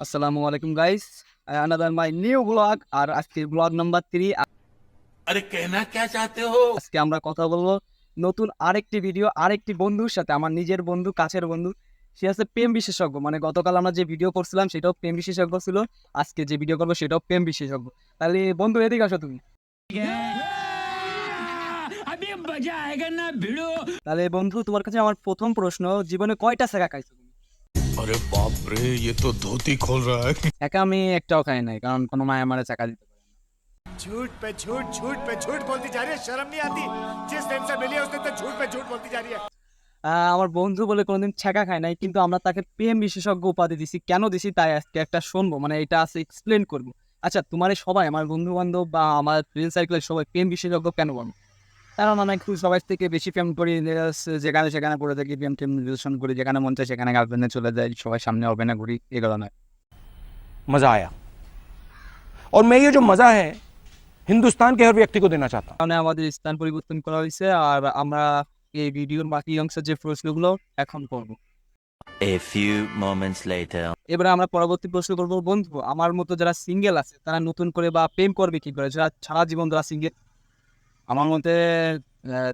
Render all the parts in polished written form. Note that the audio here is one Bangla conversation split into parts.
আসসালামু আলাইকুম guys, another my new vlog আর আজকে vlog নাম্বার 3। अरे कहना क्या चाहते हो। আজকে আমরা কথা বলবো নতুন আরেকটি ভিডিও, আরেকটি বন্ধুর সাথে, আমার নিজের বন্ধু, কাছের বন্ধু। সে আছে প্রেম বিশেষজ্ঞ। মানে গতকাল আমরা যে ভিডিও করছিলাম সেটাও প্রেম বিশেষজ্ঞ ছিল, আজকে যে ভিডিও করবো সেটাও প্রেম বিশেষজ্ঞ। তাহলে বন্ধু এদিকে আসো তুমি। তাহলে বন্ধু, তোমার কাছে আমার প্রথম প্রশ্ন, জীবনে কয়টা সেকা খাইছো তুমি? अरे बाप रे, ये तो धोती खोल रहा है। একা আমি একটাও খাই নাই, কারণ কোনো মায় আমারে চাকা দিতে পারে না। झूठ पे झूठ, झूठ पे झूठ बोलती जा रही है। शर्म नहीं आती? जिस दिन से मिली है उसने तो झूठ पे झूठ बोलती जा रही है। আমার বন্ধু বলে কোনোদিন ছেঁকা খায় নাই, কিন্তু আমরা তাকে প্রেম বিশেষজ্ঞ উপাধি দিছি। কেন দিছি তাই আজকে একটা শুনবো, মানে এটা আছে এক্সপ্লেন করবো। আচ্ছা, তোমার সবাই, আমার বন্ধু বান্ধব বা আমার ফ্রেন্ড সার্কেলের সবাই প্রেম বিশেষজ্ঞ কেন বলো? কারণ আমরা একটু সবাই থেকে বেশি প্রেম করি, যেখানে সেখানে পড়ে থাকি, প্রেম টেম রিলেশন করি, যেখানে মন চায় সেখানে গার্লফ্রেন্ডে চলে যায়, সবাই সামনে হবে না ঘুরি, এগুলো নয়। मज़ा आया और मैं ये जो मज़ा है हिंदुस्तान के हर व्यक्ति को देना चाहता हूँ। কারণে আমাদের স্থান পরিবর্তন করা হয়েছে, আর আমরা এই ভিডিওর বাকি অংশের যে প্রশ্নগুলো এখন করবো। A few moments later. এবারে আমরা পরবর্তী প্রশ্ন করবো। বন্ধু, আমার মতো যারা সিঙ্গেল আছে তারা নতুন করে বা প্রেম করবে কি করে? যারা সারা জীবন যারা সিঙ্গেল, আমার মতে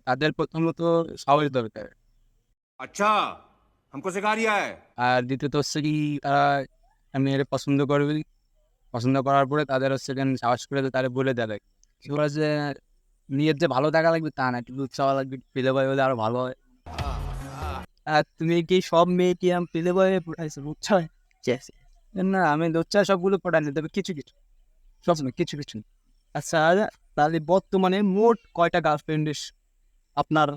তাদের প্রথমত সাহস দরকার। अच्छा, हमको सिखा रिया है। আর দ্বিতীয়ত হচ্ছে কি, তারা মেয়ের পছন্দ করবে, পছন্দ করার পরে তাদের হচ্ছে সাহস করে তাদের বলে দেবে। ওরা যে নিজের যে ভালো থাকা লাগবে তা না, একটু উৎসাহ লাগবে, পেলে বয় হলে আরো ভালো হয়। আর তুমি কি সব মেয়ে কি আমি পেলে বয়ে পড়াইছো? উৎসাহ না, আমি উৎসাহ সবগুলো পড়াইনি, তবে কিছু কিছু, সব নয়, কিছু কিছু। আচ্ছা, তাহলে বর্তমানে মোট কয়টা গার্লফ্রেন্ড আপনার?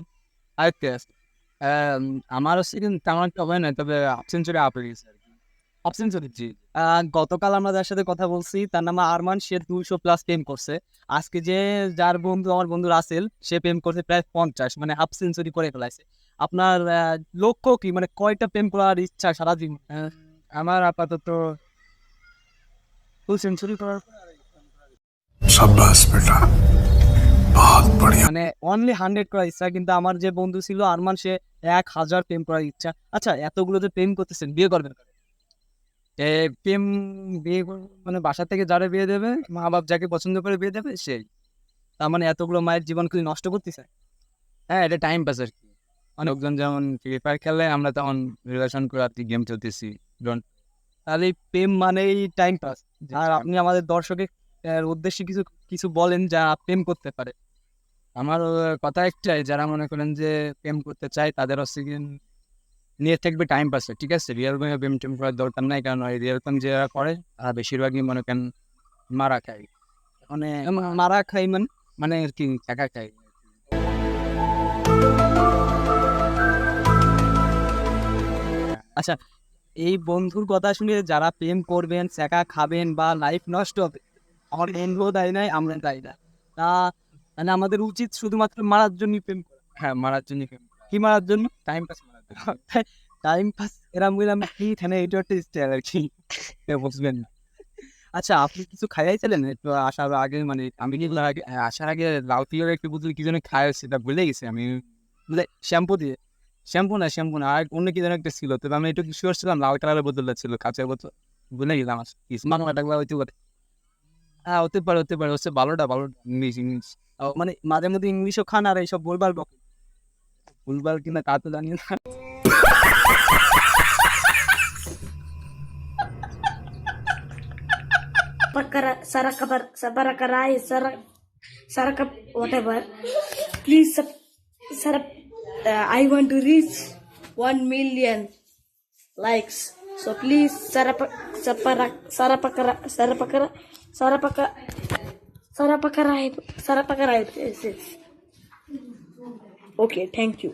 আরেকটা আছে, আমার হচ্ছে কিন্তু তেমন একটা হয় না, তবে হাফ সেঞ্চুরি আপে গেছে আর কি। হাফ সেঞ্চুরি, জি। গতকাল আমরা যার সাথে কথা বলছি তার নাম আরমান, সে 200+ প্রেম করছে। আজকে যে যার বন্ধু, আমার বন্ধু রাসেল, সে প্রেম করছে প্রায় 50, মানে হাফ সেঞ্চুরি করে ফেলাইছে। আপনার লক্ষ্য কি, মানে কয়টা প্রেম করার ইচ্ছা সারাদিন? আমার আপাতত ফুল সেঞ্চুরি করার शाबाश बेटा, बहुत बढ़िया। মানে অনলি 100 করার ইচ্ছা। কিন্তু আমার যে বন্ধু ছিল আরমান, সে 1000 প্রেম করার ইচ্ছা। আচ্ছা, এতগুলো যে প্রেম করতেছেন, বিয়ে করবেন কবে? প্রেম, বিয়ে মানে বাসা থেকে যারা বিয়ে দেবে, মা বাপ যাকে পছন্দ করে বিয়ে দেবে সেই। তার মানে এতগুলো মায়ের জীবন কি নষ্ট করতেছে? হ্যাঁ, এটা টাইম পাস আর কি। অনেকজন যেমন ফ্রি ফায়ার খেলে, আমরা তখন রিলেশন করে আর কি গেম চলতেছি। তাহলে প্রেম মানেই টাইম পাস। আর আপনি আমাদের দর্শকের উদ্দেশ্যে কিছু কিছু বলেন যা প্রেম করতে পারে। আমার কথা একটাই, যারা মনে করেন যে প্রেম করতে চায় তাদের হচ্ছে কি নিয়ে থাকবে টাইম পাসে, ঠিক আছে? রিয়েল প্রেম টেম করার দরকার নাই, কারণ ওই রিয়েল প্রেম যারা করে তারা বেশিরভাগই মনে করেন মারা খায়। মানে মারা খাই মানে আর কি একা খায়। আচ্ছা, এই বন্ধুর কথা শুনে যারা প্রেম করবেন, সেকা খাবেন বা লাইফ নষ্ট হবে, আমার বন্ধুও দায়ী নাই, আমরা দায়ী না। তা মানে আমাদের উচিত শুধুমাত্র মারার জন্য প্রেম করা। হ্যাঁ, মারার জন্য প্রেম করা। কি মারার জন্য? টাইম পাস মারার জন্য। টাইম পাস এরম বললাম কি, থানে এটা একটা স্টাইল আর কি, বুঝবেন না। আচ্ছা, আপনি কিছু খাইয়াছিলেন একটু আসার আগে? মানে আমি কি আসার আগে লাউ পিওর একটু বুঝলি কি যেন খাই, সেটা ভুলে গেছি আমি। শ্যাম্পু দিয়ে, শ্যাম্পু না, আর অন্য কি যেন একটা ছিল, তবে আমি একটু শিওর ছিলাম লাল কালারের বোতলটা ছিল, কাঁচের বোতল। ভুলে গেলাম হইতে পারে। হ্যাঁ, হতে পারে, হচ্ছে ভালোটা ইংলিশ। মানে মাঝে মধ্যে ইংলিশও খান আর এইসব ভুলবার কিনা তা তো জানি না। Sarakarai, Sarakap, whatever. Please, I want to reach 1 million likes. So please, Sarapakarai. Okay, thank you.